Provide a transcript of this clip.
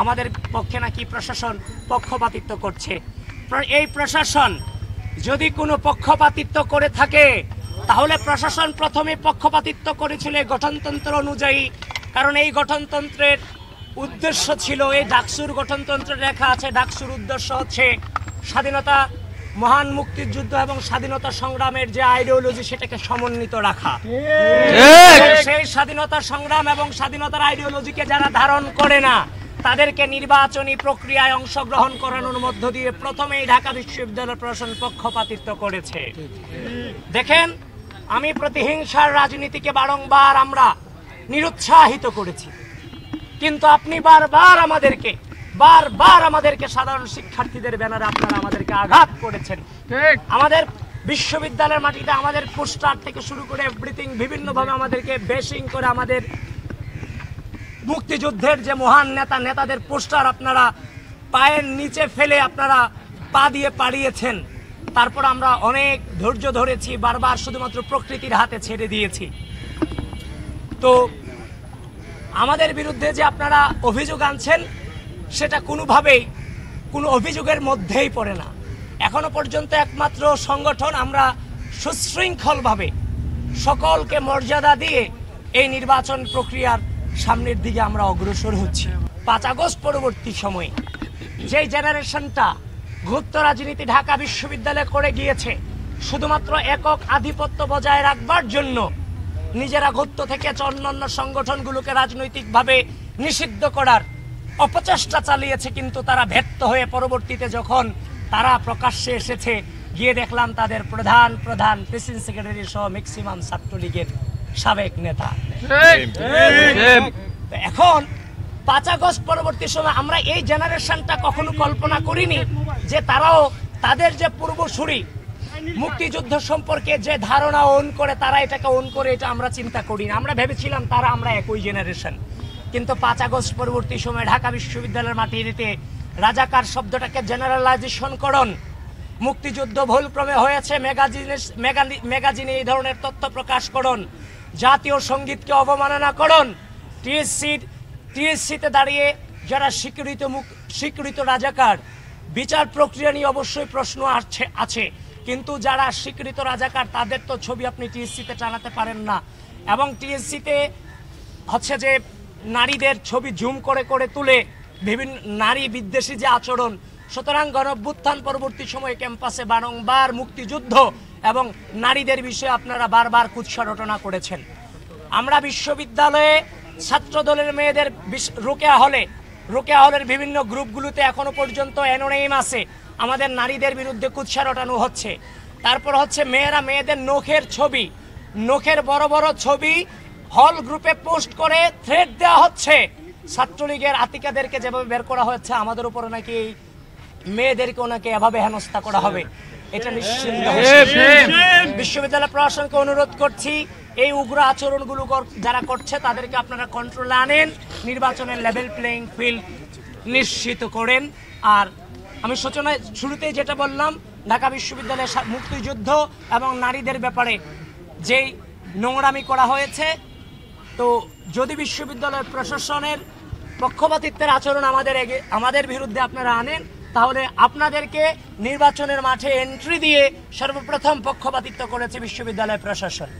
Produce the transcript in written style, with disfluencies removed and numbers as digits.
আমাদের পক্ষে নাকি প্রশাসন পক্ষপাতিত্ব করছে। এই প্রশাসন যদি কোনো পক্ষপাতিত্ব করে থাকে তাহলে প্রশাসন প্রথমে পক্ষপাতিত্ব করেছিল গঠনতন্ত্র অনুযায়ী, কারণ এই গঠনতন্ত্রের উদ্দেশ্য ছিল, এই ডাকসুর গঠনতন্ত্রে লেখা আছে, ডাকসুর উদ্দেশ্য হচ্ছে স্বাধীনতা, মহান মুক্তিযুদ্ধ এবং স্বাধীনতা সংগ্রামের যে আইডিওলজি সেটাকে সমন্বিত রাখা। সেই স্বাধীনতা সংগ্রাম এবং স্বাধীনতার আইডিওলজিকে যারা ধারণ করে না তাদেরকে নির্বাচনী প্রক্রিয়ায় অংশগ্রহণ করানোর মধ্য দিয়ে প্রথমেই ঢাকা বিশ্ববিদ্যালয় প্রশাসন পক্ষপাতিত্ব করেছে। দেখেন, আমি প্রতিহিংসার রাজনীতিকে বারংবার আমরা নিরুৎসাহিত করেছি, কিন্তু আপনি বারবার আমাদেরকে সাধারণ শিক্ষার্থীদের ব্যানারে আপনারা আমাদেরকে আঘাত করেছেন। আমাদের বিশ্ববিদ্যালয়ের মাটিতে আমাদের পোস্টার থেকে শুরু করে এভরিথিং বিভিন্নভাবে আমাদেরকে বেশিং করে আমাদের মুক্তিযুদ্ধের যে মহান নেতাদের পোস্টার আপনারা পায়ের নিচে ফেলে আপনারা পা দিয়ে পাড়িয়েছেন। তারপর আমরা অনেক ধৈর্য ধরেছি, বারবার শুধুমাত্র প্রকৃতির হাতে ছেড়ে দিয়েছি। তো আমাদের বিরুদ্ধে যে আপনারা অভিযোগ আনছেন সেটা কোনোভাবেই কোনো অভিযোগের মধ্যেই পড়ে না। এখনো পর্যন্ত একমাত্র সংগঠন আমরা সুশৃঙ্খলভাবে সকলকে মর্যাদা দিয়ে এই নির্বাচন প্রক্রিয়ার সামনের দিকে আমরা অগ্রসর হচ্ছি। 5 আগস্ট পরবর্তী সময়ে যে জেনারেশনটা গুপ্ত রাজনীতি ঢাকা বিশ্ববিদ্যালয়ে করে গিয়েছে শুধুমাত্র একক আধিপত্য বজায় রাখবার জন্য, নিজেরা গুপ্ত থেকে অন্যান্য সংগঠনগুলোকে রাজনৈতিকভাবে নিষিদ্ধ করার অপচেষ্টা চালিয়েছে, কিন্তু তারা ব্যর্থ হয়ে পরবর্তীতে যখন তারা প্রকাশ্যে এসেছে গিয়ে দেখলাম তাদের প্রধান প্রেসিডেন্ট সেক্রেটারি সহ ম্যাক্সিমাম ছাত্রলীগের সাবেক নেতা। এখন 5 আগস্ট পরবর্তী সময় আমরা এই জেনারেশনটা কখনো কল্পনা করিনি যে তারাও তাদের যে পূর্বসূরি মুক্তিযুদ্ধ সম্পর্কে যে ধারণা ওন করে তারা এটাকে ওন করে, এটা আমরা চিন্তা করি না। আমরা ভেবেছিলাম আমরা একই জেনারেশন, কিন্তু 5 আগস্ট পরবর্তী সময় ঢাকা বিশ্ববিদ্যালয়ের মাটিতে রাজাকার শব্দটাকে জেনারেলাইজেশন করণ, মুক্তিযুদ্ধ ভুলক্রমে হয়েছে ম্যাগাজিনে এই ধরনের তথ্য প্রকাশ করণ, জাতীয় সঙ্গীতকে অবমাননা করণ, টিএসসিতে দাঁড়িয়ে যারা স্বীকৃত রাজাকার, বিচার প্রক্রিয়া নিয়ে অবশ্যই প্রশ্ন আছে, কিন্তু যারা স্বীকৃত রাজাকার তাদের তো ছবি আপনি টিএসসিতে টানাতে পারেন না। এবং টিএসসিতে হচ্ছে যে নারীদের ছবি জুম করে করে তুলে বিভিন্ন নারী বিদ্বেষী যে আচরণ। সুতরাং গণঅভ্যুত্থান পরবর্তী সময়ে ক্যাম্পাসে বারংবার মুক্তিযুদ্ধ এবং নারীদের বিষয়ে আপনারা বারবার কুৎসা রটনা করেছেন। আমরা বিশ্ববিদ্যালয়ে ছাত্রদলের মেয়েদের রোকেয়া হলের বিভিন্ন গ্রুপগুলোতে এখনো পর্যন্ত অ্যানোনিম আছে, আমাদের নারীদের বিরুদ্ধে কুৎসা রটানো হচ্ছে। তারপর হচ্ছে মেয়েদের নখের বড় বড় ছবি হল গ্রুপে পোস্ট করে থ্রেট দেওয়া হচ্ছে। ছাত্রলীগের আতিকাদেরকে যেভাবে বের করা হচ্ছে, আমাদের উপরে নাকি মেয়েদেরকেও নাকি এভাবে হেনস্থা করা হবে, এটা নিশ্চিন্ত। বিশ্ববিদ্যালয় প্রশাসনকে অনুরোধ করছি, এই উগ্র আচরণগুলো যারা করছে তাদেরকে আপনারা কন্ট্রোলে আনেন, নির্বাচনের লেভেল প্লেইং ফিল্ড নিশ্চিত করেন। আর আমি সূচনায় শুরুতেই যেটা বললাম, ঢাকা বিশ্ববিদ্যালয়ে মুক্তিযুদ্ধ এবং নারীদের ব্যাপারে যেই নোংরামি করা হয়েছে, তো যদি বিশ্ববিদ্যালয় প্রশাসনের পক্ষপাতিত্বের আচরণ আমাদের বিরুদ্ধে আপনারা আনেন, তাহলে আপনাদেরকে নির্বাচনের মাঠে এন্ট্রি দিয়ে সর্বপ্রথম পক্ষপাতিত্ব করেছে বিশ্ববিদ্যালয় প্রশাসন।